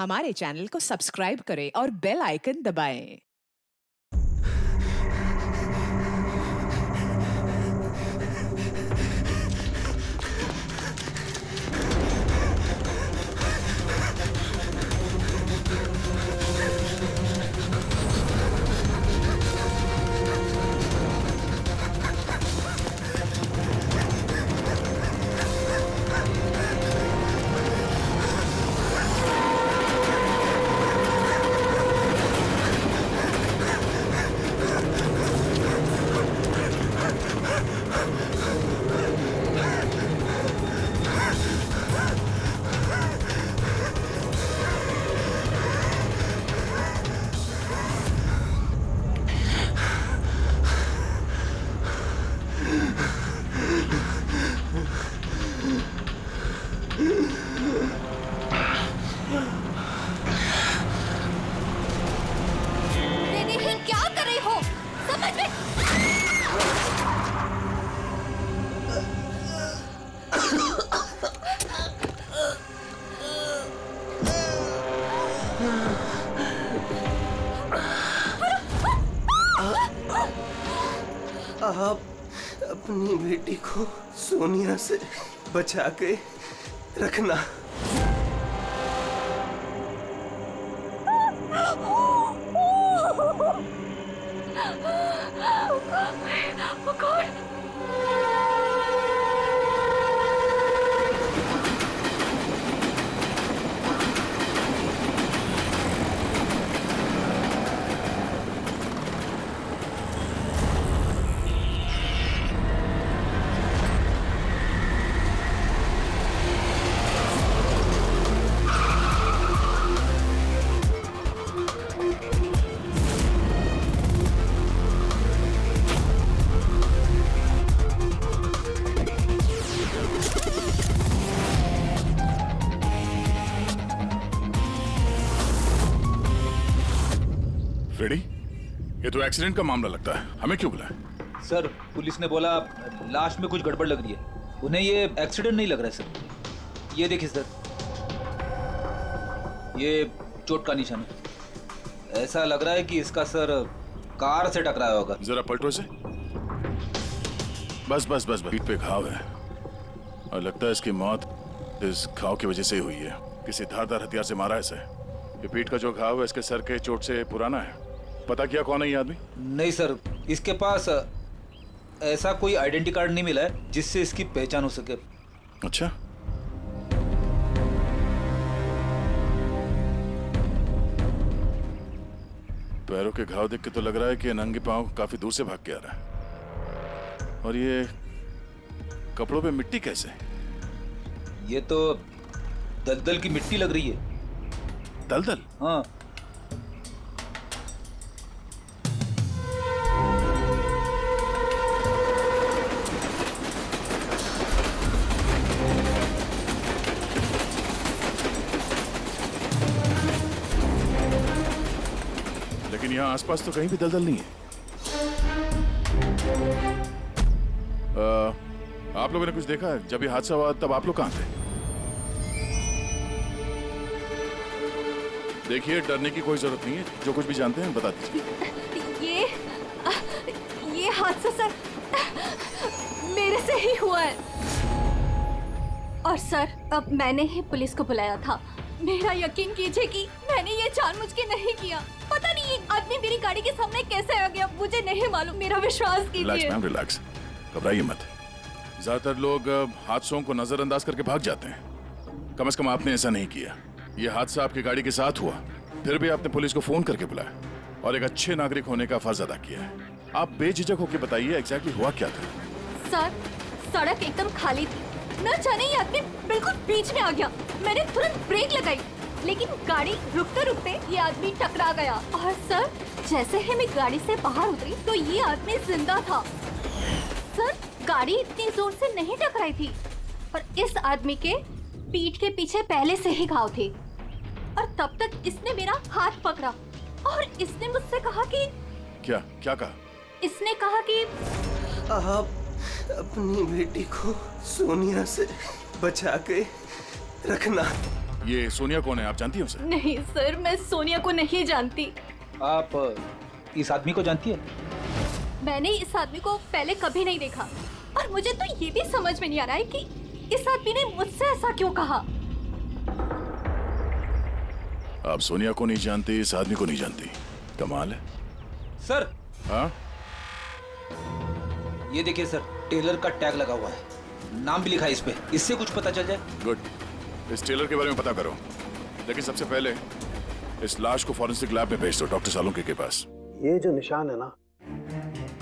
हमारे चैनल को सब्सक्राइब करें और बेल आइकन दबाएं। क्या कर रही हो? समझ में आप अपनी बेटी को सोनिया से बचा के रखना। फ्रेडी, ये तो एक्सीडेंट का मामला लगता है, हमें क्यों बुलाया? सर, पुलिस ने बोला लाश में कुछ गड़बड़ लग रही है। उन्हें ये एक्सीडेंट नहीं लग रहा है सर। ये देखिए सर, ये चोट का निशान है। ऐसा लग रहा है कि इसका सर कार से टकराया होगा। जरा पलटो इसे। बस बस बस पीठ पे घाव है और लगता है इसकी मौत इस घाव की वजह से ही हुई है। किसी धारदार हथियार से मारा है इसे। ये पीठ का जो घाव है इसके सर के चोट से पुराना है। पता किया कौन है ये आदमी? नहीं सर, इसके पास ऐसा कोई आइडेंटिटी कार्ड नहीं मिला है जिससे इसकी पहचान हो सके। अच्छा, पैरों के घाव देख के तो लग रहा है कि नंगे पांव काफी दूर से भाग के आ रहा है। और ये कपड़ों पे मिट्टी कैसे? ये तो दलदल की मिट्टी लग रही है। दलदल? हाँ। लेकिन यहाँ आसपास तो कहीं भी दलदल नहीं है। आप लोगों ने कुछ देखा है? जब ये हादसा हुआ तब आप लोग कहाँ थे? देखिए, डरने की कोई जरूरत नहीं है। जो कुछ भी जानते हैं बता दीजिए। ये हादसा सर मेरे से ही हुआ है। और सर, अब मैंने ही पुलिस को बुलाया था। मेरा यकीन कीजिए कि मैंने ये जानबूझ के नहीं किया। पता नहीं ये आदमी मेरी गाड़ी के सामने कैसे आ गया, मुझे नहीं मालूम। मेरा विश्वास कीजिए। रिलैक्स मैम, रिलैक्स, घबराइए मत। ज्यादातर लोग हादसों को नजरअंदाज करके भाग जाते हैं। कम से कम आपने ऐसा नहीं किया। ये हादसा आपकी गाड़ी के साथ हुआ, फिर भी आपने पुलिस को फोन करके बुलाया और एक अच्छे नागरिक होने का फर्ज अदा किया है। आप बेझिझक होकर बताइए एग्जैक्टली हुआ क्या था? सर, सड़क एकदम खाली थी। न जाने ये आदमी बिल्कुल बीच में आ गया। मैंने तुरंत ब्रेक लगाई, लेकिन गाड़ी रुकते रुकते ये आदमी टकरा गया। और सर, जैसे ही मैं गाड़ी से बाहर उतरी तो ये आदमी जिंदा था। सर, गाड़ी इतनी जोर से नहीं टकराई थी और इस आदमी के पीठ के पीछे पहले से ही घाव थे। और तब तक इसने मेरा हाथ पकड़ा और इसने मुझसे कहा कि क्या क्या कहा? इसने कहा कि आप अपनी बेटी को सोनिया से बचा के रखना। ये सोनिया कौन है, आप जानती हैं उसे? नहीं सर, मैं सोनिया को नहीं जानती। आप इस आदमी को जानती है? मैंने इस आदमी को पहले कभी नहीं देखा और मुझे तो ये भी समझ में नहीं आ रहा है कि इस आदमी ने मुझसे ऐसा क्यों कहा। आप सोनिया को नहीं जानती, इस आदमी को नहीं जानती, कमाल है। सर हाँ, ये देखिए सर, टेलर का टैग लगा हुआ है, नाम भी लिखा है इस पे, इससे कुछ पता चल जाए। गुड। इस टेलर के बारे में पता करो, लेकिन सबसे पहले इस लाश को फॉरेंसिक लैब में भेज दो, डॉक्टर सालुंके के पास। ये जो निशान है ना,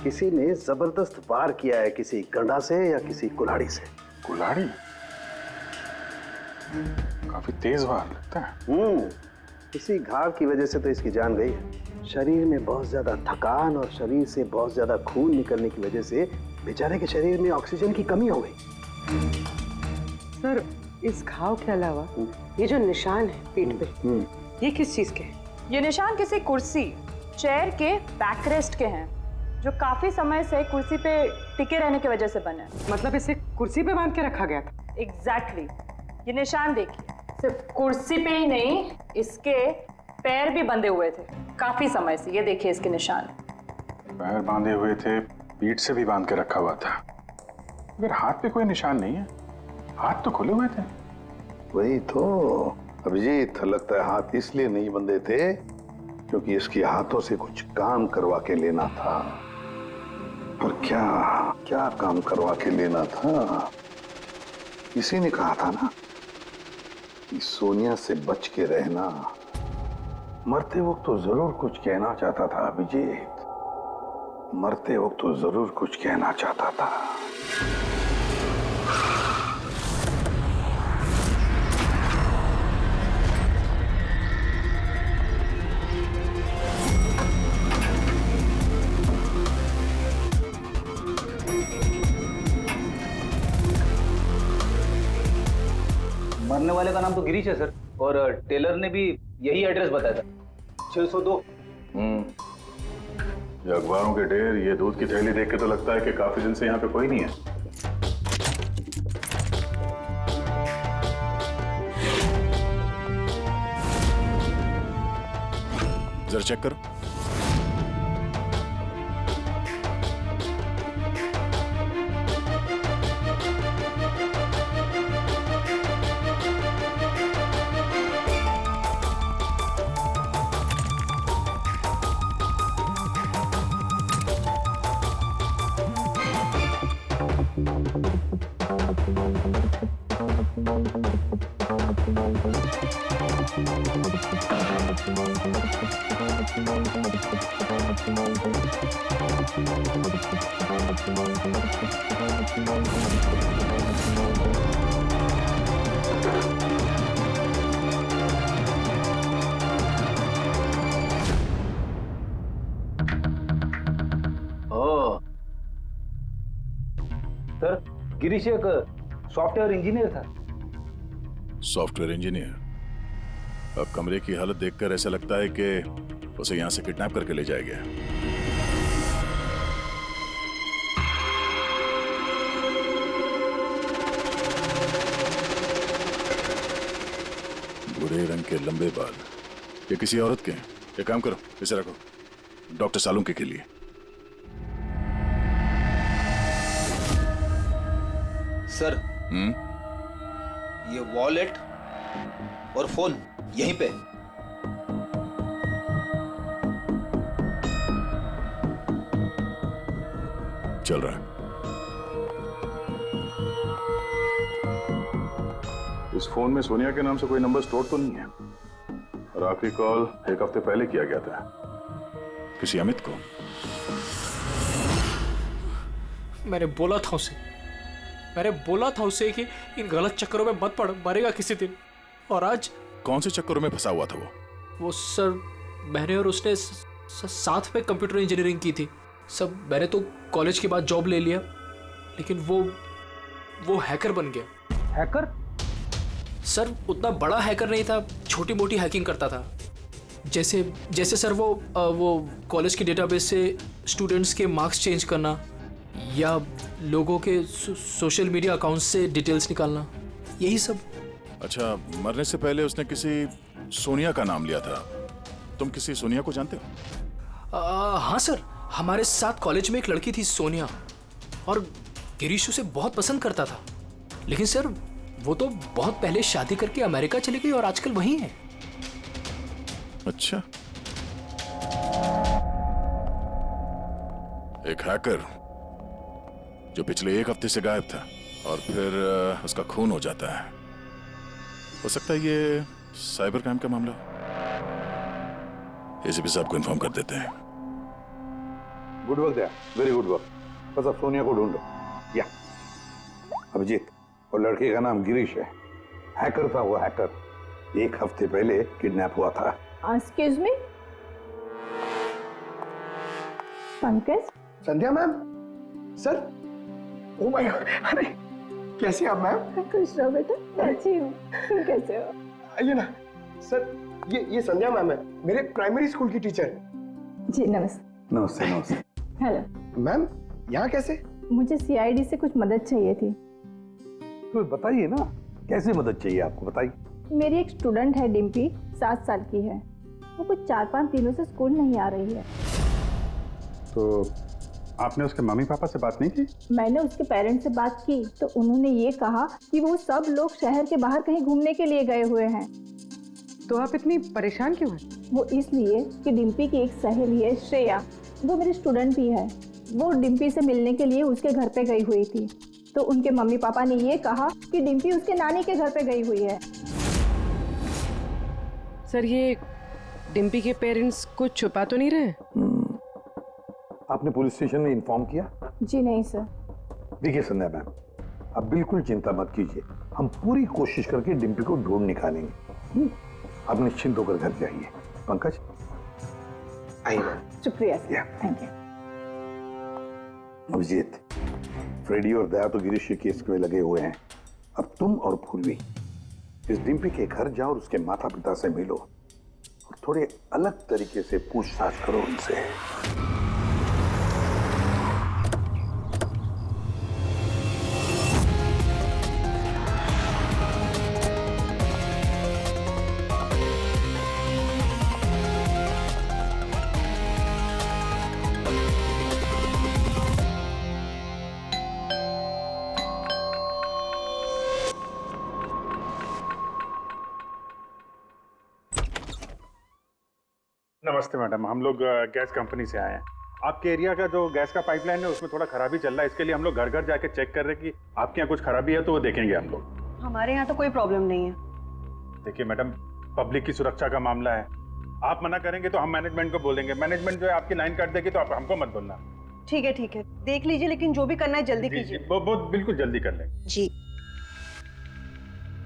किसी ने जबरदस्त वार किया है, किसी गंडा से या किसी कुल्हाड़ी से। कुल्हाड़ी? काफी तेज वार लगता है। इसी घाव की वजह से तो इसकी जान गई है। शरीर में बहुत ज्यादा थकान और शरीर से बहुत ज्यादा खून निकलने की वजह से बेचारे के शरीर में ऑक्सीजन की कमी हो गई। सर, इस घाव के अलावा ये जो निशान है पीठ पे, ये किस चीज के हैं? ये निशान किसी कुर्सी, चेयर के बैकरेस्ट के हैं, जो काफी समय से कुर्सी पे टिके रहने की वजह से बने हैं। मतलब इसे कुर्सी पे बांध के रखा गया था? एग्जैक्टली। ये निशान देखिए, सिर्फ कुर्सी पे ही नहीं, इसके पैर भी बंधे हुए थे काफी समय से। ये देखिए इसके निशान। पैर बांधे हुए थे, पीठ से भी बांध के रखा हुआ था, मगर हाथ पे कोई निशान नहीं है। हाथ तो खुले हुए थे। वही तो अभिजीत, लगता है हाथ इसलिए नहीं बंधे थे क्योंकि इसके हाथों से कुछ काम करवा के लेना था। पर क्या क्या काम करवा के लेना था? इसी ने कहा था ना कि सोनिया से बच के रहना। मरते वक्त तो जरूर कुछ कहना चाहता था अभिजीत, मरते वक्त तो जरूर कुछ कहना चाहता था। मरने वाले का नाम तो गिरीश है सर, और टेलर ने भी यही एड्रेस बताया था, 602। ये अखबारों के ढेर, ये दूध की थैली देख के तो लगता है कि काफी दिन से यहाँ पे कोई नहीं है। जरा चेक करो। सर, गिरीश एक सॉफ्टवेयर इंजीनियर था। Software engineer? अब कमरे की हालत देखकर ऐसा लगता है कि उसे यहां से किडनैप करके ले जाया गया। भूरे रंग के लंबे बाल, ये किसी औरत के हैं। एक काम करो, इसे रखो, डॉक्टर सालुंके के लिए। सर, ये वॉलेट और फोन यहीं पे। चल रहा है। इस फोन में सोनिया के नाम से कोई नंबर स्टोर तो नहीं है, और आखिरी कॉल 1 हफ्ते पहले किया गया था। किसी अमित को? मैंने बोला था उसे कि इन गलत चक्करों में मत पड़, मरेगा किसी दिन। और आज कौन से चक्करों में फंसा हुआ था वो सर, मैंने और उसने साथ में कंप्यूटर इंजीनियरिंग की थी सब। मैंने तो कॉलेज के बाद जॉब ले लिया, लेकिन वो हैकर बन गया। हैकर? सर, उतना बड़ा हैकर नहीं था, छोटी मोटी हैकिंग करता था। जैसे सर वो कॉलेज के डेटाबेस से स्टूडेंट्स के मार्क्स चेंज करना, या लोगों के सोशल मीडिया अकाउंट्स से डिटेल्स निकालना, यही सब। अच्छा, मरने से पहले उसने किसी सोनिया का नाम लिया था। तुम किसी सोनिया को जानते हो? हाँ सर, हमारे साथ कॉलेज में एक लड़की थी सोनिया, और गिरीश उसे बहुत पसंद करता था। लेकिन सर वो तो बहुत पहले शादी करके अमेरिका चली गई और आजकल वहीं है। अच्छा, एक हैकर जो पिछले 1 हफ्ते से गायब था और फिर उसका खून हो जाता है। हो सकता है ये साइबर क्राइम का मामला हो। एसीपी साहब को इन्फॉर्म कर देते हैं। गुड वर्क दया, वेरी गुड वर्क। बस अब सोनिया को ढूंढो। या अभिजीत, और लड़के का नाम गिरीश है। हैकर था वो, हैकर 1 हफ्ते पहले किडनैप हुआ था। Excuse me, Pankaj. Sandhya ma'am, sir. Oh my God, अरे कैसे आप मैम? खुश रहो बेटा, अच्छी हूँ, तुम कैसे हो? आइए ना सर, ये संध्या मैम है, मेरे प्राइमरी स्कूल की टीचर। जी नमस्ते। नमस्ते नमस्ते। हेलो मैम, यहाँ कैसे? मुझे सीआईडी से कुछ मदद चाहिए थी। तो बताइए ना, कैसे मदद चाहिए आपको, बताइए। मेरी एक स्टूडेंट है डिम्पी, 7 साल की है। वो कुछ 4-5 दिनों से स्कूल नहीं आ रही है। तो आपने उसके मम्मी पापा से बात नहीं की? मैंने उसके पेरेंट्स से बात की तो उन्होंने ये कहा कि वो सब लोग शहर के बाहर कहीं घूमने के लिए गए हुए हैं। तो आप इतनी परेशान क्यों हैं? वो इसलिए कि डिम्पी की एक सहेली है श्रेया, वो मेरी स्टूडेंट भी है। वो डिम्पी से मिलने के लिए उसके घर पे गई हुई थी, तो उनके मम्मी पापा ने ये कहा कि डिम्पी उसके नानी के घर पे गई हुई है। सर ये डिम्पी के पेरेंट्स कुछ छुपा तो नहीं रहे? आपने पुलिस स्टेशन में इन्फॉर्म किया? जी नहीं सर। देखिए संध्या मैम, आप बिल्कुल चिंता मत कीजिए, हम पूरी कोशिश करके डिम्पी को ढूंढ निकालेंगे। आप निश्चिंत होकर घर जाइए। पंकज आइए। शुक्रिया sir, thank you. Abhijeet, Freddy और दया तो गिरीश के केस में लगे हुए हैं। अब तुम और पूर्वी इस डिम्पी के घर जाओ और उसके माता पिता से मिलो और थोड़े अलग तरीके से पूछताछ करो उनसे। नमस्ते मैडम, हम लोग गैस कंपनी से आए हैं। आपके एरिया का जो गैस का पाइपलाइन है उसमें थोड़ा खराबी चल रहा है, इसके लिए हम लोग घर घर जाके चेक कर रहे हैं कि आपके यहाँ कुछ खराबी है तो वो देखेंगे हम लोग। हमारे यहाँ तो कोई प्रॉब्लम नहीं है। देखिए मैडम, पब्लिक की सुरक्षा का मामला है, आप मना करेंगे तो हम मैनेजमेंट को बोलेंगे, मैनेजमेंट जो है आपकी लाइन काट देगी तो आप हमको मत बोलना। ठीक है, देख लीजिए, लेकिन जो भी करना है जल्दी कीजिए। वो बिल्कुल जल्दी कर लेंगे। जी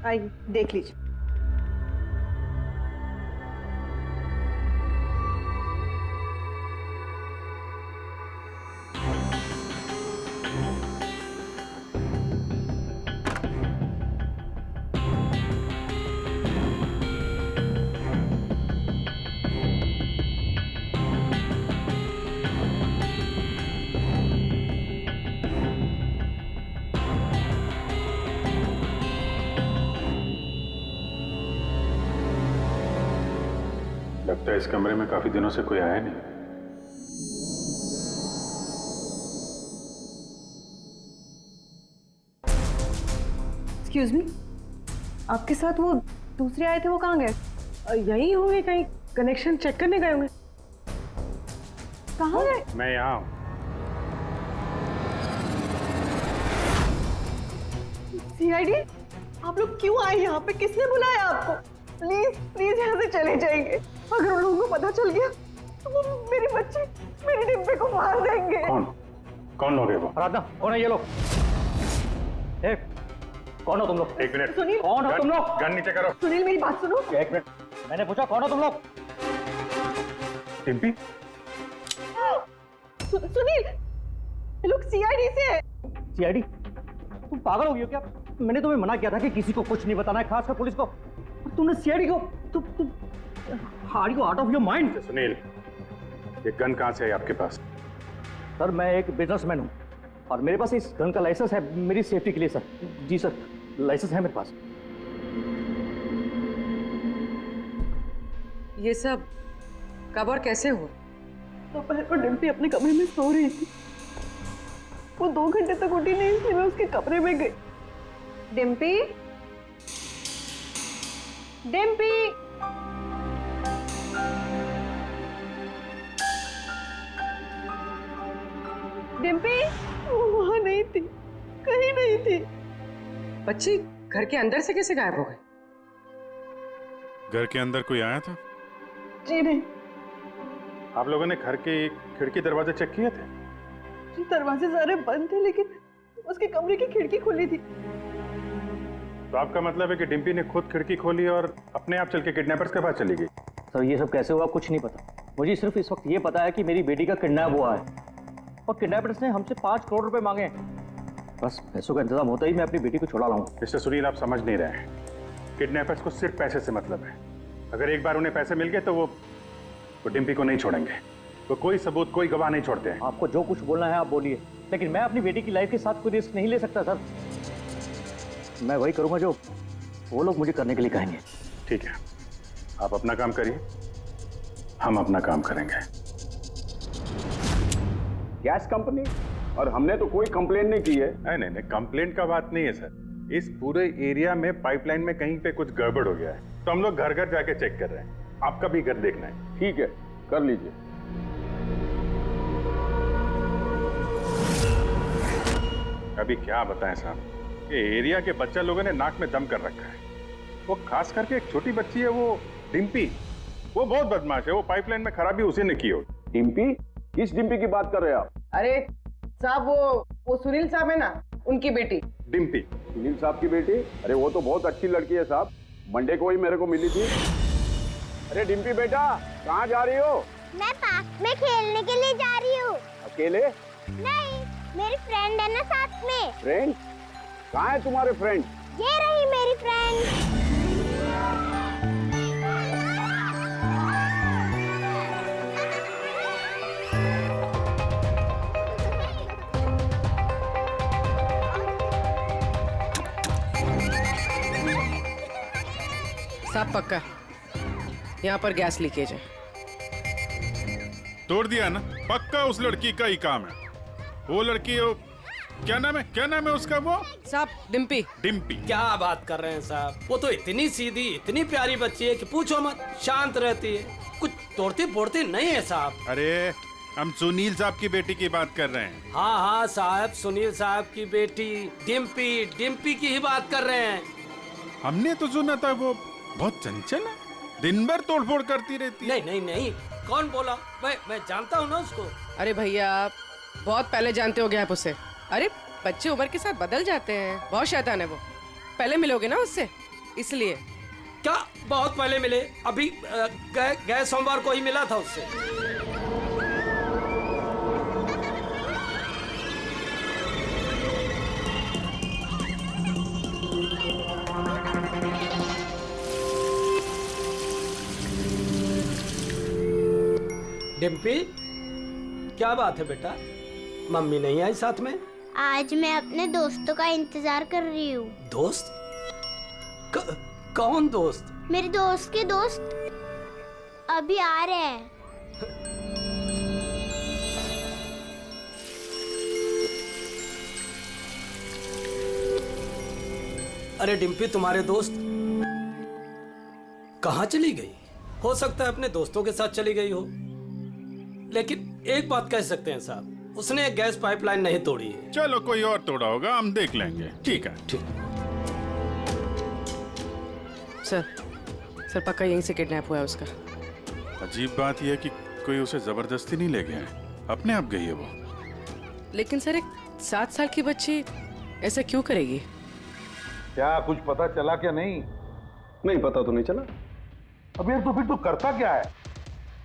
आइए देख लीजिए। लगता है इस कमरे में काफी दिनों से कोई आया नहीं। एक्सक्यूज मी, आपके साथ वो दूसरे आए थे, वो कहाँ गए? यही होंगे, कहीं कनेक्शन चेक करने गए होंगे। कहाँ गए? मैं यहाँ हूँ। सीआईडी, आप लोग क्यों आए यहाँ पे? किसने बुलाया आपको? प्लीज प्लीज यहाँ से चले जाएंगे। अगर उन लोगों को पता चल गया तो वो मेरी बच्ची, मेरी डिम्पी को मार देंगे। कौन लोग है वो? आराधना, कौन है ये लोग? कौन हो तुम लोग? एक मिनट, सुनील, कौन हो तुम लोग? गन नीचे करो। सुनील मेरी बात सुनो। एक मिनट, मैंने पूछा कौन हो तुम लोग? डिम्पी? सुनील, ये लोग सीआईडी से है। सीआईडी? तुम पागल हो गई हो क्या? मैंने तुम्हें मना किया था कि किसी को कुछ नहीं बताना है, खासकर पुलिस को। तुमने सीआईडी को, तुम are you out of your mind? Sunil, ये गन कहाँ से है आपके पास? सर मैं एक बिजनेसमैन हूँ और मेरे पास इस गन का लाइसेंस है मेरी सेफ्टी के लिए सर। जी सर, लाइसेंस है मेरे पास। ये सब कब और कैसे हुआ? दोपहर को डिम्पी अपने कमरे में सो रही थी। वो 2 घंटे तक उठी नहीं, इसलिए मैं उसके कमरे में गई। डिम्पी, डिम्पी, डिम्पी, वो वहां नहीं थी, कहीं नहीं थी। बच्ची घर के अंदर से कैसे गायब हो गई? घर के अंदर कोई आया था? जी नहीं। आप लोगों ने घर के खिड़की दरवाजे चेक किए थे? जी दरवाजे सारे बंद थे, लेकिन उसके कमरे की खिड़की खुली थी। तो आपका मतलब है कि डिम्पी ने खुद खिड़की खोली और अपने आप चल के किडनैपर्स के पास चली गई? सर ये सब कैसे हुआ कुछ नहीं पता। मुझे सिर्फ इस वक्त ये पता है कि मेरी बेटी का किडनैप हुआ है और किडनैपर्स ने हमसे 5 करोड़ रुपए मांगे हैं। बस पैसों का इंतजाम होता ही मैं अपनी बेटी को छुड़ा लाऊंगा। मिस्टर सुनील, आप समझ नहीं रहे हैं। किडनैपर्स को सिर्फ पैसे से मतलब है। अगर एक बार उन्हें पैसे मिल गए तो वो डिम्पी को नहीं छोड़ेंगे। वो कोई सबूत, कोई गवाह नहीं छोड़ते हैं। आपको जो कुछ बोलना है आप बोलिए, लेकिन मैं अपनी बेटी की लाइफ के साथ कोई रिस्क नहीं ले सकता सर। मैं वही करूंगा जो वो लोग मुझे करने के लिए कहेंगे। ठीक है, आप अपना काम करिए, हम अपना काम करेंगे। Gas company? और हमने तो कोई कंप्लेंट नहीं की है। नहीं, कंप्लेंट का बात नहीं है सर। इस पूरे एरिया में पाइपलाइन में कहीं पे कुछ गड़बड़ हो गया है, तो हम लोग घर घर जाके चेक कर रहे हैं। आपका भी घर देखना है। ठीक है, कर लीजिए। अभी क्या बताएं साहब, ये एरिया के बच्चा लोगों ने नाक में दम कर रखा है। वो खास करके एक छोटी बच्ची है, वो डिम्पी, वो बहुत बदमाश है। वो पाइपलाइन में खराबी उसी ने की हो। डिम्पी? किस डिम्पी की बात कर रहे हैं आप? अरे साहब, वो सुनील साहब है ना, उनकी बेटी। डिम्पी? सुनील साहब की बेटी? अरे वो तो बहुत अच्छी लड़की है साहब, मंडे को ही मेरे को मिली थी। अरे डिम्पी बेटा, कहाँ जा रही हो? मैं पार्क में खेलने के लिए जा रही हूँ। अकेले? नहीं, मेरी फ्रेंड है ना साथ में। फ्रेंड? कहाँ है तुम्हारे फ्रेंड? ये रही मेरी फ्रेंड। साफ पक्का यहाँ पर गैस लीकेज है। तोड़ दिया ना? पक्का उस लड़की का ही काम है। वो लड़की, क्या नाम है उसका? वो साहब डिम्पी। डिम्पी? क्या बात कर रहे हैं साहब, वो तो इतनी सीधी, इतनी प्यारी बच्ची है कि पूछो मत। शांत रहती है, कुछ तोड़ती फोड़ती नहीं है साहब। अरे हम सुनील साहब की बेटी की बात कर रहे हैं। हाँ साहब, सुनील साहब की बेटी डिम्पी की ही बात कर रहे हैं। हमने तो सुना था वो बहुत चंचल है, दिन भर तोड़फोड़ करती रहती है। नहीं, कौन बोला? मैं जानता हूँ ना उसको। अरे भैया, बहुत पहले जानते हो गया आप उसे। अरे बच्चे उम्र के साथ बदल जाते हैं, बहुत शैतान है वो। पहले मिलोगे ना उससे, इसलिए। क्या बहुत पहले मिले? अभी गए सोमवार को ही मिला था उससे। डिम्पी, क्या बात है बेटा, मम्मी नहीं आई साथ में? आज मैं अपने दोस्तों का इंतजार कर रही हूँ। दोस्त? कौन दोस्त? मेरे दोस्त के दोस्त अभी आ रहे हैं। अरे डिम्पी, तुम्हारे दोस्त कहाँ चली गई? हो सकता है अपने दोस्तों के साथ चली गई हो, लेकिन एक बात कह सकते हैं साहब, उसने गैस पाइपलाइन नहीं तोड़ी है। चलो कोई और तोड़ा होगा, हम देख लेंगे। ठीक है। सर पक्का यहीं से किडनैप हुआ है उसका। अजीब बात यह है कि कोई उसे जबरदस्ती नहीं ले गया है, अपने आप गई है वो। लेकिन सर, एक 7 साल की बच्ची ऐसा क्यों करेगी? क्या कुछ पता चला क्या? नहीं पता तो नहीं चला। अब यार तो फिर तू करता क्या है?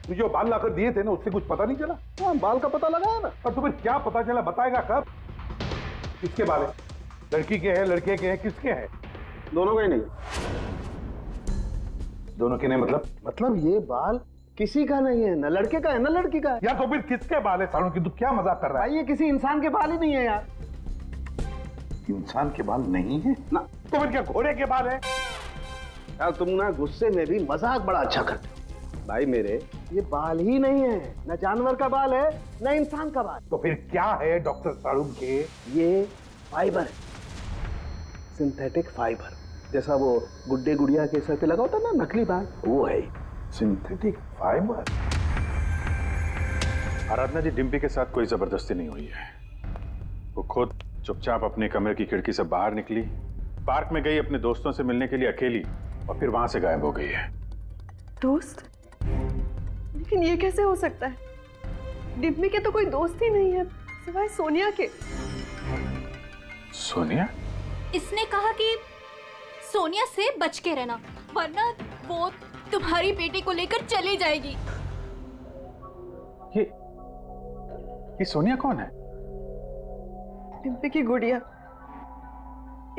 तू जो बाल लाकर दिए थे ना, उससे कुछ पता नहीं चला? हाँ, बाल का पता लगाया ना। और तुम्हें क्या पता चला, बताएगा कब? किसके बाल है? लड़की के हैं, लड़के के हैं, किसके हैं? दोनों के नहीं। दोनों के नहीं मतलब ये बाल किसी का नहीं है, ना लड़के का है ना लड़की का है। यार तो फिर किसके बाल है सालों की? तू क्या मजाक कर रहा है? भाई ये किसी इंसान के बाल ही नहीं है यार। इंसान के बाल नहीं है ना, तो फिर क्या घोड़े के बाल है? यार तुम ना गुस्से में भी मजाक बड़ा अच्छा करते हो। भाई मेरे, ये बाल ही नहीं है, न जानवर का बाल है न इंसान का बाल। तो फिर क्या है डॉक्टर साड़ू के? ये फाइबर है, सिंथेटिक फाइबर, जैसा वो गुड्डे गुड़िया के सर पे लगा होता ना नकली बाल, वो है सिंथेटिक फाइबर। आराधना जी, डिम्पी के साथ कोई जबरदस्ती नहीं हुई है। वो खुद चुपचाप अपने कमरे की खिड़की से बाहर निकली, पार्क में गई, अपने दोस्तों से मिलने के लिए अकेली, और फिर वहां से गायब हो गई है। दोस्त? लेकिन ये कैसे हो सकता है? डिम्पी के तो कोई दोस्त ही नहीं है सिवाय सोनिया के। सोनिया? इसने कहा कि सोनिया से बच के रहना, वरना वो तुम्हारी बेटी को लेकर चली जाएगी। ये सोनिया कौन है? डिम्पी की गुड़िया,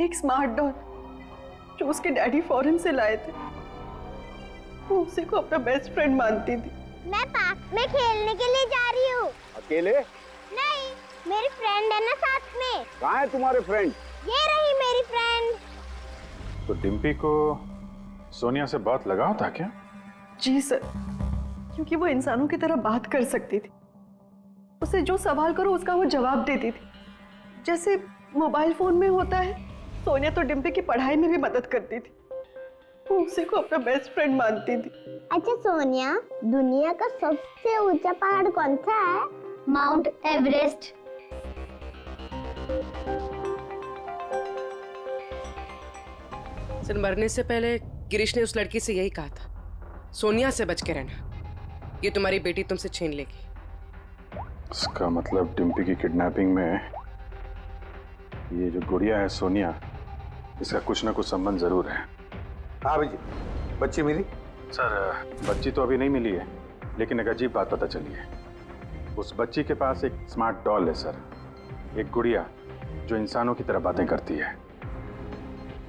एक स्मार्ट डॉल जो उसके डैडी फॉरेन से लाए थे। वो उसी को अपना बेस्ट फ्रेंड मानती थी। मैं पार्क में खेलने के लिए जा रही हूँ। अकेले? नहीं, मेरी फ्रेंड है ना साथ में। कहाँ है तुम्हारे फ्रेंड? ये रही मेरी फ्रेंड। तो डिम्पी को सोनिया से बहुत लगाव था क्या? जी सर, क्योंकि वो इंसानों की तरह बात कर सकती थी। उसे जो सवाल करो उसका वो जवाब देती थी, जैसे मोबाइल फोन में होता है। सोनिया तो डिम्पी की पढ़ाई में भी मदद करती थी। वो उसी को अपना बेस्ट फ्रेंड मानती थी। अच्छा सोनिया, दुनिया का सबसे ऊंचा पहाड़ कौन सा है? Mount Everest. सर, मरने से पहले गिरीश ने उस लड़की से यही कहा था, सोनिया से बच के रहना, ये तुम्हारी बेटी तुमसे छीन लेगी। इसका मतलब डिम्पी की किडनैपिंग में ये जो गुड़िया है सोनिया, इसका कुछ ना कुछ संबंध जरूर है। हाँ भैया, बच्ची मिली? सर, बच्ची तो अभी नहीं मिली है, लेकिन एक अजीब बात पता चली है। उस बच्ची के पास एक स्मार्ट डॉल है सर, एक गुड़िया जो इंसानों की तरह बातें करती है,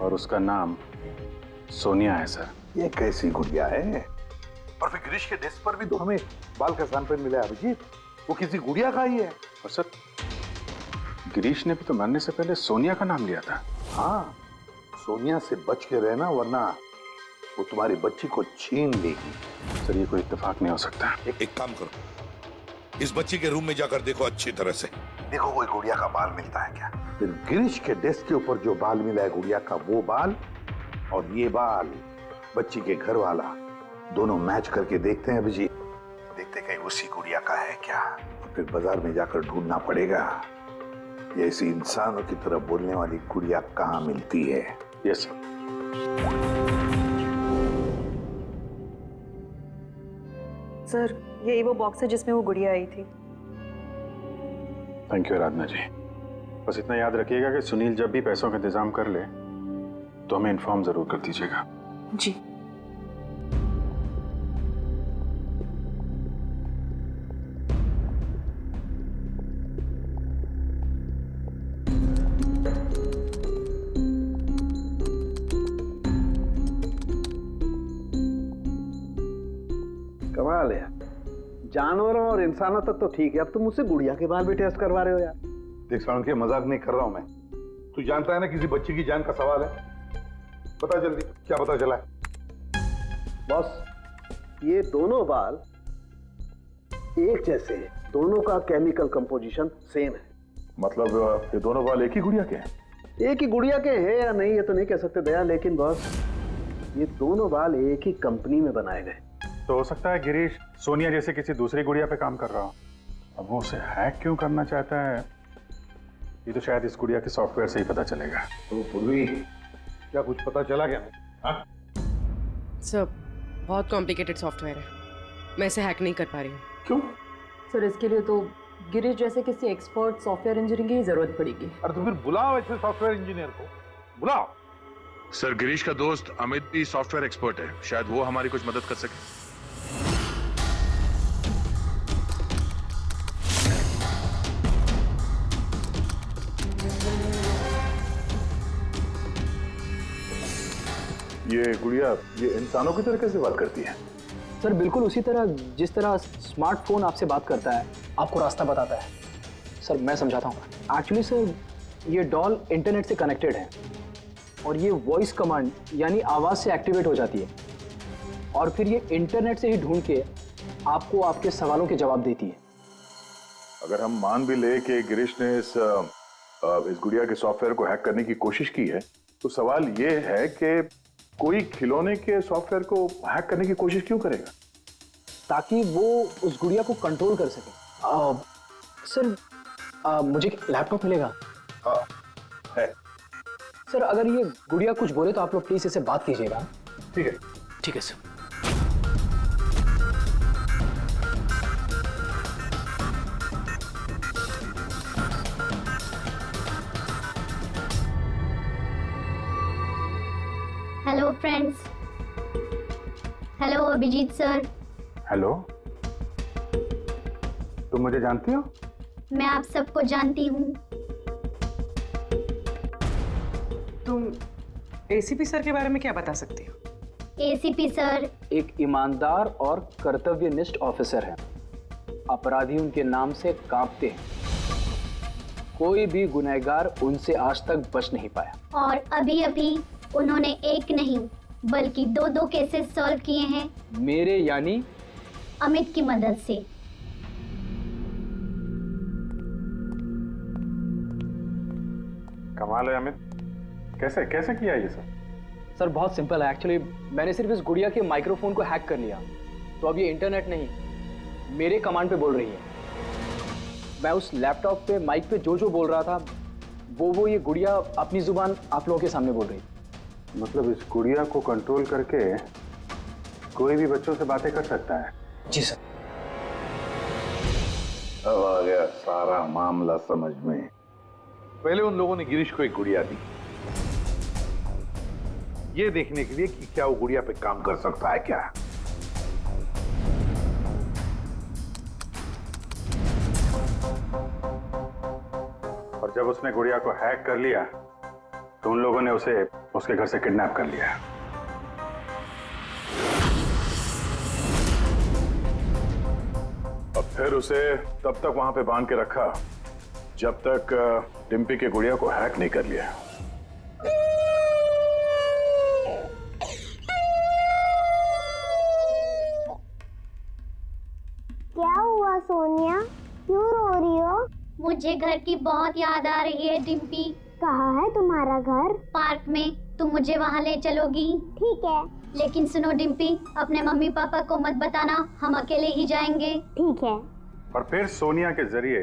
और उसका नाम सोनिया है सर। ये कैसी गुड़िया है? और फिर गिरीश के डेस्क पर भी तो हमें बाल का सैंपल मिला है अभिजीत, वो किसी गुड़िया का ही है। और सर, गिरीश ने भी तो मरने से पहले सोनिया का नाम लिया था। हाँ, सोनिया से बच के रहना, वरना वो तुम्हारी बच्ची को छीन लेगी। सर, ये कोई इत्तेफाक नहीं हो सकता। एक काम करो, इस बच्ची के रूम में जाकर देखो अच्छी तरह से। देखो कोई गुड़िया का बाल मिलता है क्या। फिर गिरीश के डेस्क के ऊपर जो बाल मिला है गुड़िया का, वो बाल और ये बाल बच्ची के घर वाला, दोनों मैच करके देखते हैं अभिजीत। देखते कहीं उसी गुड़िया का है क्या। और फिर बाजार में जाकर ढूंढना पड़ेगा ये ऐसी इंसानों की तरह बोलने वाली गुड़िया कहाँ मिलती है। Yes sir. सर, यही वो बॉक्स है जिसमें वो गुड़िया आई थी। थैंक यू आराधना जी। बस इतना याद रखिएगा कि सुनील जब भी पैसों का इंतजाम कर ले तो हमें इन्फॉर्म जरूर कर दीजिएगा। जी। कमाल है, जानवरों और इंसानों तक तो ठीक है, अब तुम मुझसे गुड़िया के बाल भी टेस्ट करवा रहे हो यार। देख साउंड के मजाक नहीं कर रहा हूं मैं। तू जानता है ना किसी बच्ची की जान का सवाल है। बता जल्दी, क्या पता चला है? बॉस, ये दोनों बाल एक जैसे हैं, दोनों का केमिकल कंपोजिशन सेम है। मतलब ये दोनों बाल एक ही गुड़िया के हैं? एक ही गुड़िया के हैं या नहीं ये तो नहीं कह सकते दया, लेकिन बॉस ये दोनों बाल एक ही कंपनी में बनाए गए। तो हो सकता है गिरीश सोनिया जैसे किसी दूसरी गुड़िया पे काम कर रहा हो। अब वो उसे हैक क्यों करना चाहता है, ये तो शायद इस गुड़िया के सॉफ्टवेयर से ही पता चलेगा। तो पूर्वी, क्या कुछ पता चला क्या? हाँ? सब बहुत कॉम्प्लिकेटेड सॉफ्टवेयर है, मैं इसे हैक नहीं कर पा रही हूँ। क्यों? सर, इसके लिए तो गिरीश जैसे किसी एक्सपर्ट सॉफ्टवेयर इंजीनियर की जरूरत पड़ेगी। अरे तो फिर बुलाओ ऐसे सॉफ्टवेयर इंजीनियर को, बुलाओ। सर, गिरीश का दोस्त अमित भी सॉफ्टवेयर एक्सपर्ट है, शायद वो हमारी कुछ मदद कर सके। ये गुड़िया ये इंसानों की तरह कैसे बात करती है? सर, बिल्कुल उसी तरह जिस तरह स्मार्टफोन आपसे बात करता है, आपको रास्ता बताता है। सर, मैं समझाता हूँ। एक्चुअली सर, ये डॉल इंटरनेट से कनेक्टेड है और ये वॉइस कमांड यानी आवाज़ से एक्टिवेट हो जाती है। और फिर ये इंटरनेट से ही ढूंढ के आपको आपके सवालों के जवाब देती है। अगर हम मान भी ले कि गिरीश ने इस गुड़िया के सॉफ्टवेयर को हैक करने की कोशिश की है, तो सवाल ये है कि कोई खिलौने के सॉफ्टवेयर को हैक करने की कोशिश क्यों करेगा? ताकि वो उस गुड़िया को कंट्रोल कर सके। सर मुझे लैपटॉप मिलेगा? है। सर अगर ये गुड़िया कुछ बोले तो आप लोग प्लीज इसे बात कीजिएगा। ठीक है। ठीक है sir. Hello friends. Hello Abhijit sir. Hello, तुम मुझे जानती हो? मैं आप सबको जानती हूँ। तुम एसीपी सर के बारे में क्या बता सकती हो? एसीपी सर एक ईमानदार और कर्तव्यनिष्ठ ऑफिसर है। अपराधी उनके नाम से कांपते हैं। कोई भी गुनहगार उनसे आज तक बच नहीं पाया। और अभी अभी उन्होंने एक नहीं बल्कि दो केसेस सॉल्व किए हैं मेरे यानी अमित की मदद से। कमाल है अमित, कैसे कैसे किया ये सब? सर बहुत सिंपल है एक्चुअली। मैंने सिर्फ इस गुड़िया के माइक्रोफोन को हैक कर लिया, तो अब ये इंटरनेट नहीं मेरे कमांड पे बोल रही है। मैं उस लैपटॉप पे माइक पे जो बोल रहा था वो ये गुड़िया अपनी जुबान आप लोगों के सामने बोल रही। मतलब इस गुड़िया को कंट्रोल करके कोई भी बच्चों से बातें कर सकता है? जी सर। अब आ गया सारा मामला समझ में। पहले उन लोगों ने गिरीश को एक गुड़िया दी, ये देखने के लिए कि क्या वो गुड़िया पे काम कर सकता है क्या। और जब उसने गुड़िया को हैक कर लिया तो उन लोगों ने उसे उसके घर से किडनैप कर लिया। और फिर उसे तब तक वहां पे बांध के रखा जब तक डिम्पी के गुड़िया को हैक नहीं कर लिया। क्या हुआ सोनिया, क्यों रो रही हो? मुझे घर की बहुत याद आ रही है डिम्पी। कहाँ है तुम्हारा घर? पार्क में। तुम मुझे वहाँ ले चलोगी? ठीक है। लेकिन सुनो डिम्पी, अपने मम्मी पापा को मत बताना, हम अकेले ही जाएंगे। ठीक है। और फिर सोनिया के जरिए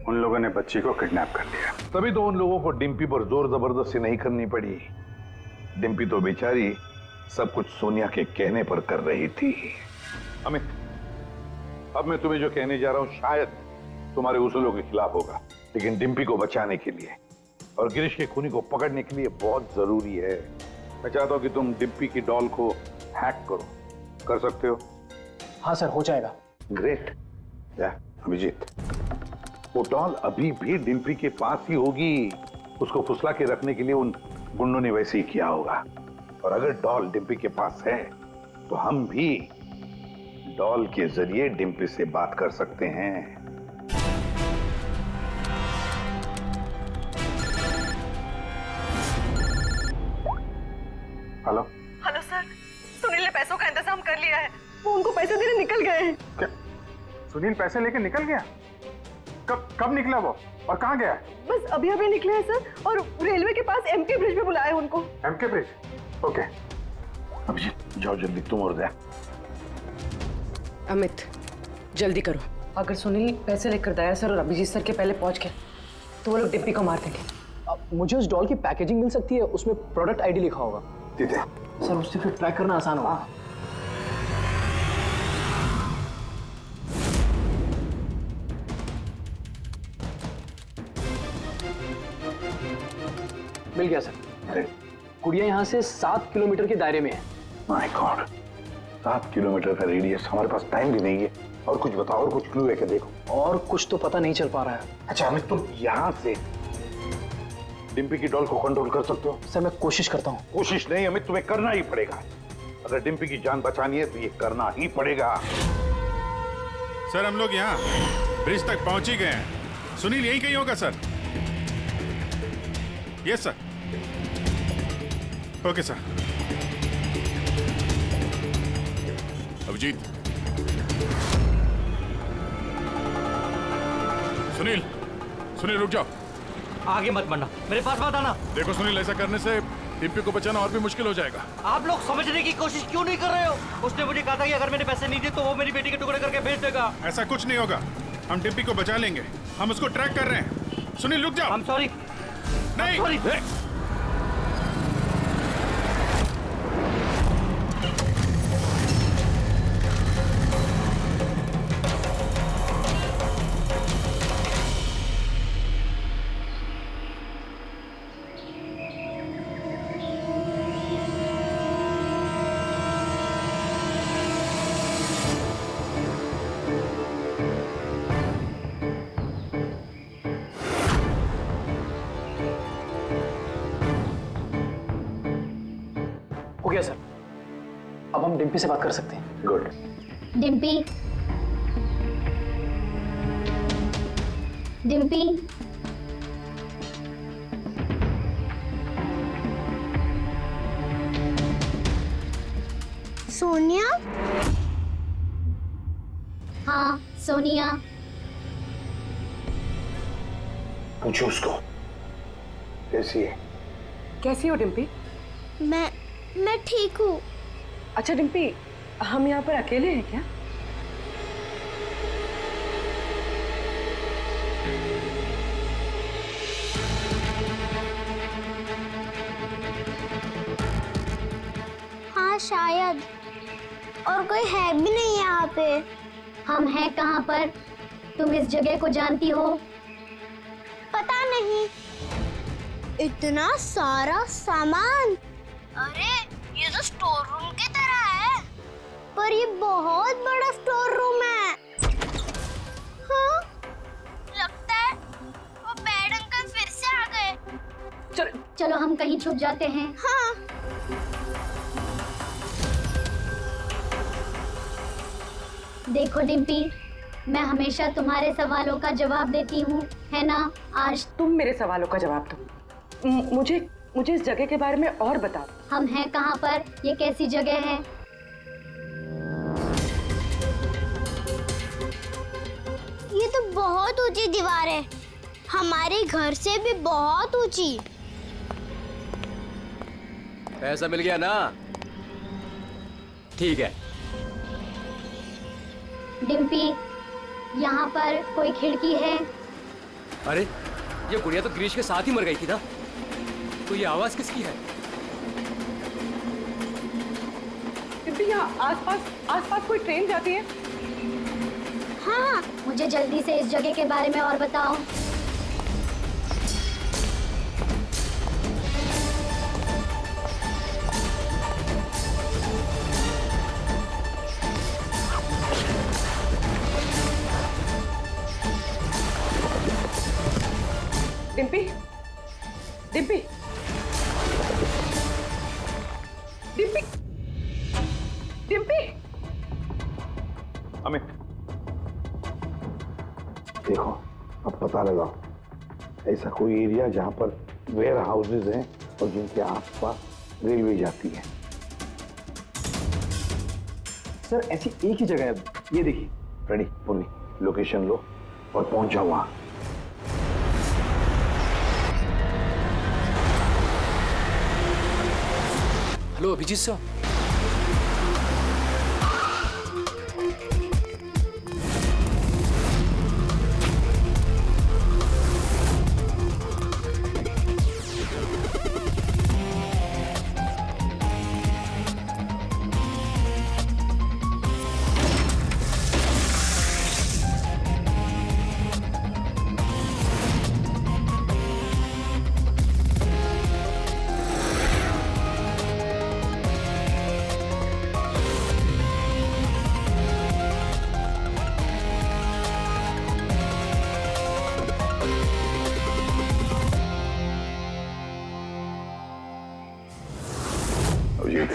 उन लोगों ने बच्ची को किडनैप कर लिया। तभी तो उन लोगों को डिम्पी पर जोर जबरदस्ती नहीं करनी पड़ी। डिम्पी तो बेचारी सब कुछ सोनिया के कहने पर कर रही थी। अमित, अब मैं तुम्हें जो कहने जा रहा हूं शायद तुम्हारे उसूलों के खिलाफ होगा, लेकिन डिम्पी को बचाने के लिए और गिरीश के खूनी को पकड़ने के लिए बहुत जरूरी है। मैं चाहता हूं कि तुम डिम्पी की डॉल को हैक करो। कर सकते हो? हाँ सर, हो जाएगा। ग्रेट। अभिजीत, वो डॉल अभी भी डिम्पी के पास ही होगी। उसको फुसला के रखने के लिए उन गुंडों ने वैसे ही किया होगा। और अगर डॉल डिम्पी के पास है तो हम भी डॉल के जरिए डिम्पी से बात कर सकते हैं। हेलो। हेलो सर, सुनील ने पैसों का इंतजाम कर लिया है। वो उनको पैसे देने निकल गए हैं। क्या सुनील पैसे लेके निकल गया? कब निकला वो और कहाँ गया? बस अभी अभी निकले हैं सर, और रेलवे के पास एमके ब्रिज पे बुलाया उनको। MK bridge? ओके। अभिजीत जाओ जल्दी, तुम और दया। अमित जल्दी करो। अगर सुनील पैसे लेकर दया सर और अभिजीत सर के पहले पहुंच गए तो वो लोग डिम्पी को मार देंगे। मुझे उस डॉल की पैकेजिंग मिल सकती है, उसमें प्रोडक्ट आईडी लिखा होगा। सर उससे फिर ट्रैक करना आसान होगा। मिल गया सर। गुड़िया यहाँ से 7 किलोमीटर के दायरे में है। माय गॉड, 7 किलोमीटर का रेडियस। हमारे पास टाइम भी नहीं है। और कुछ बताओ, और कुछ क्लू है क्या? देखो और कुछ तो पता नहीं चल पा रहा है। अच्छा अमित, तुम यहाँ से डिम्पी की डॉल को कंट्रोल कर सकते हो? सर मैं कोशिश करता हूँ। कोशिश नहीं अमित, तुम्हें करना ही पड़ेगा। अगर डिम्पी की जान बचानी है तो ये करना ही पड़ेगा। सर हम लोग यहाँ ब्रिज तक पहुंच ही गए हैं। सुनील यही कहीं होगा sir. Yes sir. Okay sir. Abhijit, Sunil, Sunil रुक जाओ। आगे मत बढ़ना, मेरे पास मत आना। देखो सुनील, ऐसा करने से डिम्पी को बचाना और भी मुश्किल हो जाएगा। आप लोग समझने की कोशिश क्यों नहीं कर रहे हो? उसने मुझे कहा था कि अगर मैंने पैसे नहीं दिए तो वो मेरी बेटी के टुकड़े करके भेज देगा। ऐसा कुछ नहीं होगा, हम डिम्पी को बचा लेंगे। हम उसको ट्रैक कर रहे हैं। सुनील रुक जाओ। I'm sorry। नहीं। I'm sorry। हो गया सर, अब हम डिम्पी से बात कर सकते हैं। गुड। डिम्पी, डिम्पी, सोनिया? हाँ, सोनिया। पूछो उसको कैसी है। कैसी हो डिम्पी? मैं ठीक हूँ। अच्छा डिम्पी, हम यहाँ पर अकेले हैं क्या? हाँ शायद, और कोई है भी नहीं यहाँ पे। हम हैं कहाँ पर? तुम इस जगह को जानती हो? पता नहीं। इतना सारा सामान। अरे ये तो स्टोर रूम की तरह है, पर ये बहुत बड़ा स्टोर रूम है। हाँ, लगता है वो बैड अंकल फिर से आ गए। चलो हम कहीं छुप जाते हैं। हाँ। देखो डिम्पी, मैं हमेशा तुम्हारे सवालों का जवाब देती हूँ, है ना? आज तुम मेरे सवालों का जवाब दो। मुझे इस जगह के बारे में और बताओ। हम हैं कहाँ पर? ये कैसी जगह है? ये तो बहुत ऊंची दीवार है, हमारे घर से भी बहुत ऊंची। पैसा मिल गया ना? ठीक है। डिम्पी, यहाँ पर कोई खिड़की है? अरे ये गुड़िया तो गिरीश के साथ ही मर गई थी ना, तो ये आवाज किसकी है? यहाँ आसपास कोई ट्रेन जाती है? हाँ, मुझे जल्दी से इस जगह के बारे में और बताओ। डिम्पी, डिम्पी, डिम्पी, डिम्पी। अमित, देखो अब पता लगाओ ऐसा कोई एरिया जहां पर वेयर हाउसेज हैं और जिनके आसपास रेलवे जाती है। सर ऐसी एक ही जगह है, ये देखिए। रेडी, पूरी लोकेशन लो और पहुंच जाओ वहां। Hello Abhijit sir. अभिजीत,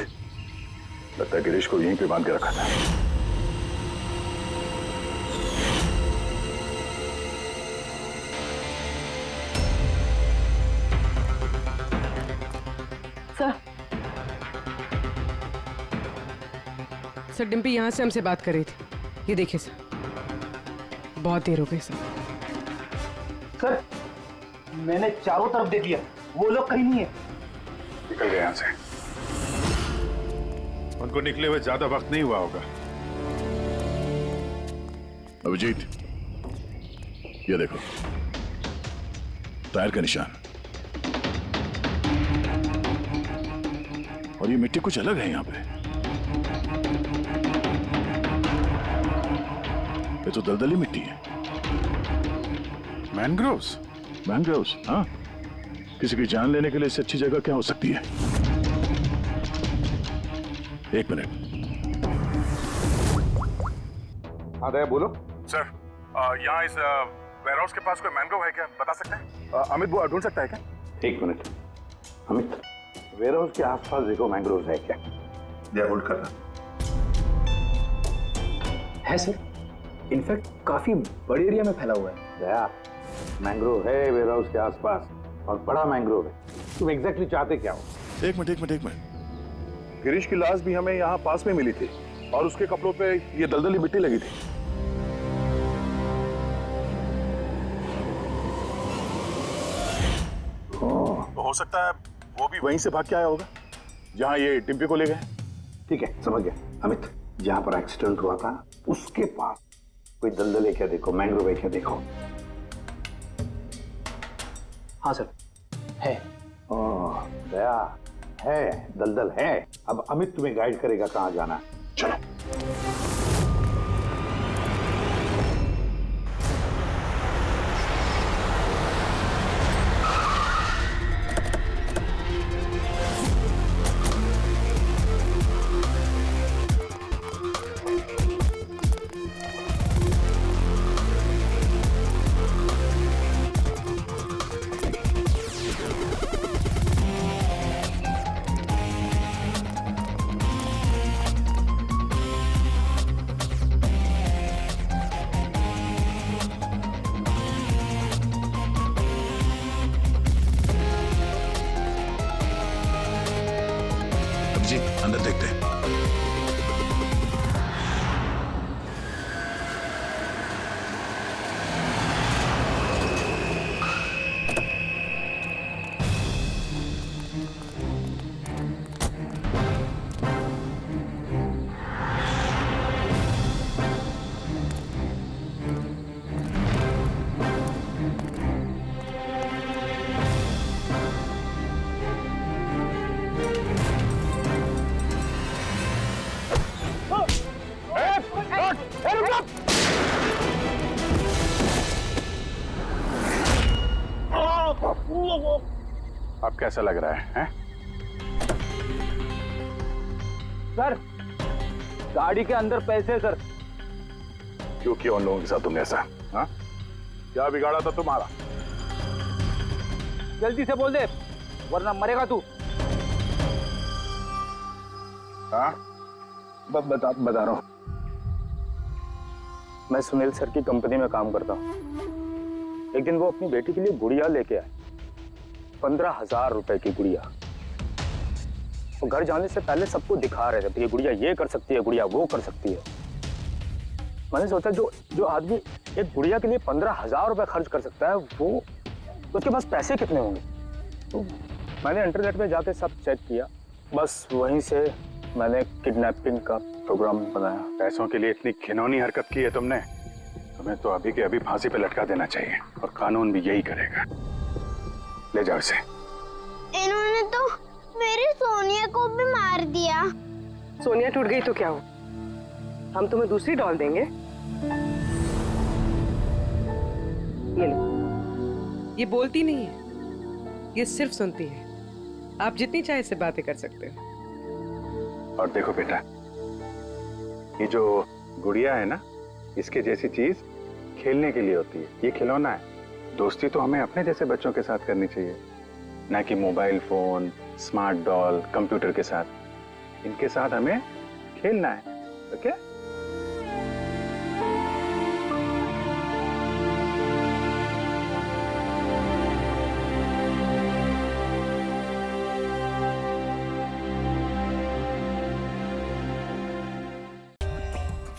लगता है गिरीश को यहीं पे बांध के रखा था। सर डिम्पी यहाँ से हमसे बात कर रही थी। ये देखिए सर, बहुत देर हो गई सर। सर मैंने चारों तरफ देख लिया, वो लोग कहीं नहीं है। निकल गए यहाँ से। उनको निकले हुए ज्यादा वक्त नहीं हुआ होगा। अभिजीत, ये देखो टायर का निशान, और ये मिट्टी कुछ अलग है यहाँ पे। ये तो दलदली मिट्टी है। मैनग्रोव्स? मैनग्रोव्स, हाँ। किसी की जान लेने के लिए इससे अच्छी जगह क्या हो सकती है? एक मिनट। हाँ दया बोलो। सर यहाँ इस वेयरहाउस के पास कोई मैनग्रोव है क्या, बता सकते हैं? अमित वो ढूंढ सकता है क्या? एक मिनट अमित, वेयरहाउस के आसपास देखो मैंग्रोव है क्या? दया होल्ड कर रहा है सर, इनफैक्ट काफी बड़े एरिया में फैला हुआ है। दया, मैंग्रोव है वेयरहाउस के आसपास और बड़ा मैंग्रोव है। तुम एग्जैक्टली चाहते क्या हो? एक मिनट। गिरीश की लाश भी हमें यहाँ पास में मिली थी और उसके कपड़ों पे ये दलदली मिट्टी लगी थी। तो हो सकता है वो भी वहीं से भाग के आया होगा जहां ये डिम्पी को ले गए। ठीक है, समझ गया अमित। जहां पर एक्सीडेंट हुआ था उसके पास कोई दलदल है क्या देखो, मैंग्रोव है क्या देखो। हाँ सर, है। ओह दया, है दलदल है। अब अमित तुम्हें गाइड करेगा कहां जाना। चलो। जी अंदर देखते हैं। अब कैसा लग रहा है? सर गाड़ी के अंदर पैसे सर। क्यों किया उन लोगों के साथ तुमने ऐसा? हाँ? क्या बिगाड़ा था तुम्हारा? जल्दी से बोल दे वरना मरेगा तू। हाँ? बता रहा हूँ। मैं सुनील सर की कंपनी में काम करता हूँ। एक दिन वो अपनी बेटी के लिए गुड़िया लेके आए, 15,000 रुपए की गुड़िया। वो घर जाने से पहले सबको दिखा रहे थे, ये गुड़िया ये कर सकती है, गुड़िया वो कर सकती है। मैंने सोचा जो आदमी एक गुड़िया के लिए 15,000 रुपए खर्च कर सकता है, वो उसके पास पैसे कितने होंगे। तो मैंने इंटरनेट में जाके सब चेक किया, बस वहीं से मैंने किडनैपिंग का प्रोग्राम बनाया। पैसों के लिए इतनी घिनौनी हरकत की है तुमने, तुम्हें तो अभी के अभी फांसी पे लटका देना चाहिए और कानून भी यही करेगा। ले जाओ इसे। इन्होंने तो मेरी सोनिया को भी मार दिया। सोनिया टूट गई तो क्या हो, हम तुम्हें दूसरी डॉल देंगे। ये लो, ये बोलती नहीं है, ये सिर्फ सुनती है। आप जितनी चाहे इससे बातें कर सकते हो। और देखो बेटा, ये जो गुड़िया है ना, इसके जैसी चीज खेलने के लिए होती है, ये खिलौना है। दोस्ती तो हमें अपने जैसे बच्चों के साथ करनी चाहिए, ना कि mobile phone, smart doll, computer के साथ। इनके साथ हमें खेलना है, okay?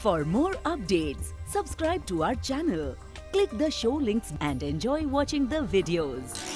For more updates, subscribe to our channel, click the show links and enjoy watching the videos.